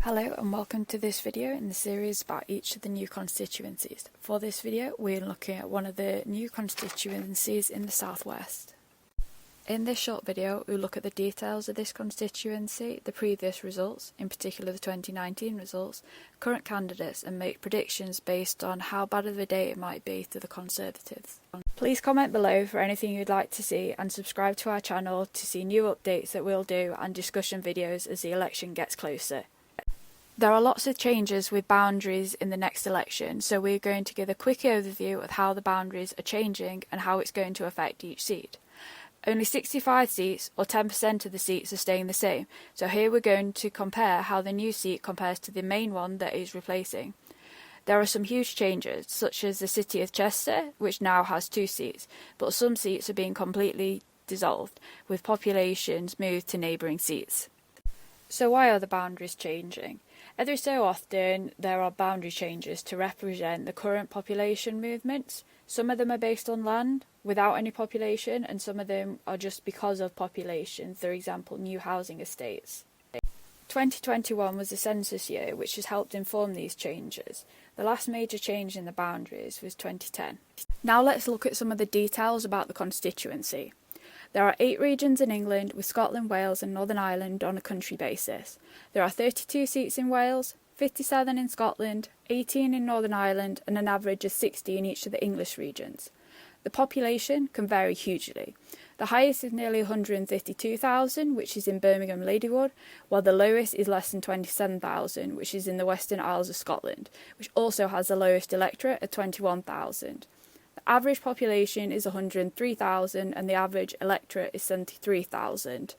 Hello and welcome to this video in the series about each of the new constituencies. For this video we're looking at one of the new constituencies in the southwest. In this short video we'll look at the details of this constituency, the previous results, in particular the 2019 results, current candidates and make predictions based on how bad of a day it might be to the Conservatives. Please comment below for anything you'd like to see and subscribe to our channel to see new updates that we'll do and discussion videos as the election gets closer. There are lots of changes with boundaries in the next election, so we're going to give a quick overview of how the boundaries are changing and how it's going to affect each seat. Only 65 seats, or 10% of the seats, are staying the same, so here we're going to compare how the new seat compares to the main one that is replacing. There are some huge changes, such as the City of Chester, which now has 2 seats, but some seats are being completely dissolved, with populations moved to neighbouring seats. So why are the boundaries changing? Every so often there are boundary changes to represent the current population movements. Some of them are based on land without any population, and some of them are just because of population, for example new housing estates. 2021 was the census year, which has helped inform these changes. The last major change in the boundaries was 2010. Now let's look at some of the details about the constituency. There are 8 regions in England, with Scotland, Wales and Northern Ireland on a country basis. There are 32 seats in Wales, 57 in Scotland, 18 in Northern Ireland and an average of 60 in each of the English regions. The population can vary hugely. The highest is nearly 152,000, which is in Birmingham Ladywood, while the lowest is less than 27,000, which is in the Western Isles of Scotland, which also has the lowest electorate at 21,000. The average population is 103,000 and the average electorate is 73,000.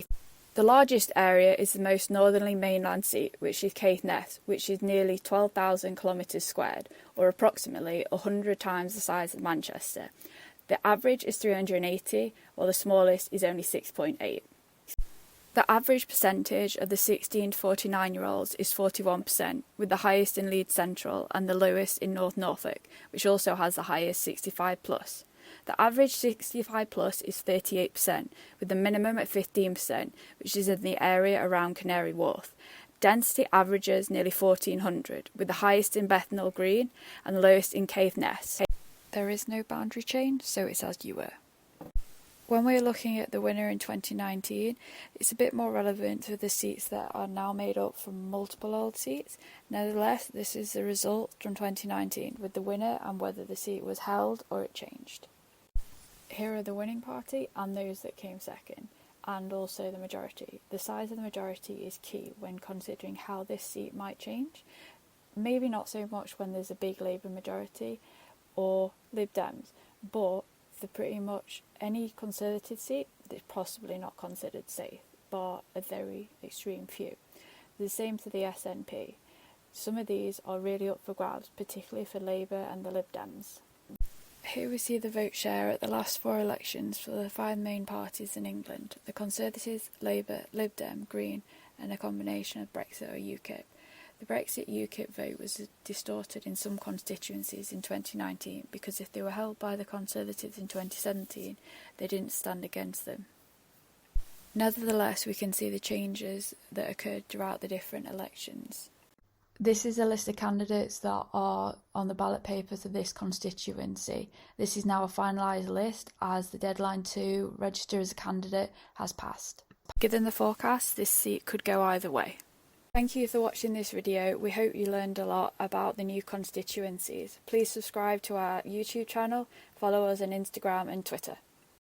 The largest area is the most northerly mainland seat, which is Caithness, which is nearly 12,000 kilometres squared, or approximately 100 times the size of Manchester. The average is 380, while the smallest is only 6.8. The average percentage of the 16 to 49-year-olds is 41%, with the highest in Leeds Central and the lowest in North Norfolk, which also has the highest 65+. The average 65+ is 38%, with the minimum at 15%, which is in the area around Canary Wharf. Density averages nearly 1,400, with the highest in Bethnal Green and the lowest in Caithness. There is no boundary change, so it's as you were. When we're looking at the winner in 2019, it's a bit more relevant to the seats that are now made up from multiple old seats. Nevertheless, this is the result from 2019, with the winner and whether the seat was held or it changed. Here are the winning party and those that came second, and also the majority. The size of the majority is key when considering how this seat might change. Maybe not so much when there's a big Labour majority or Lib Dems, but for pretty much any Conservative seat, it's possibly not considered safe, bar a very extreme few. The same for the SNP. Some of these are really up for grabs, particularly for Labour and the Lib Dems. Here we see the vote share at the last 4 elections for the 5 main parties in England: the Conservatives, Labour, Lib Dem, Green and a combination of Brexit or UKIP. The Brexit UKIP vote was distorted in some constituencies in 2019 because if they were held by the Conservatives in 2017, they didn't stand against them. Nevertheless, we can see the changes that occurred throughout the different elections. This is a list of candidates that are on the ballot papers of this constituency. This is now a finalised list as the deadline to register as a candidate has passed. Given the forecast, this seat could go either way. Thank you for watching this video. We hope you learned a lot about the new constituencies. Please subscribe to our YouTube channel, follow us on Instagram and Twitter.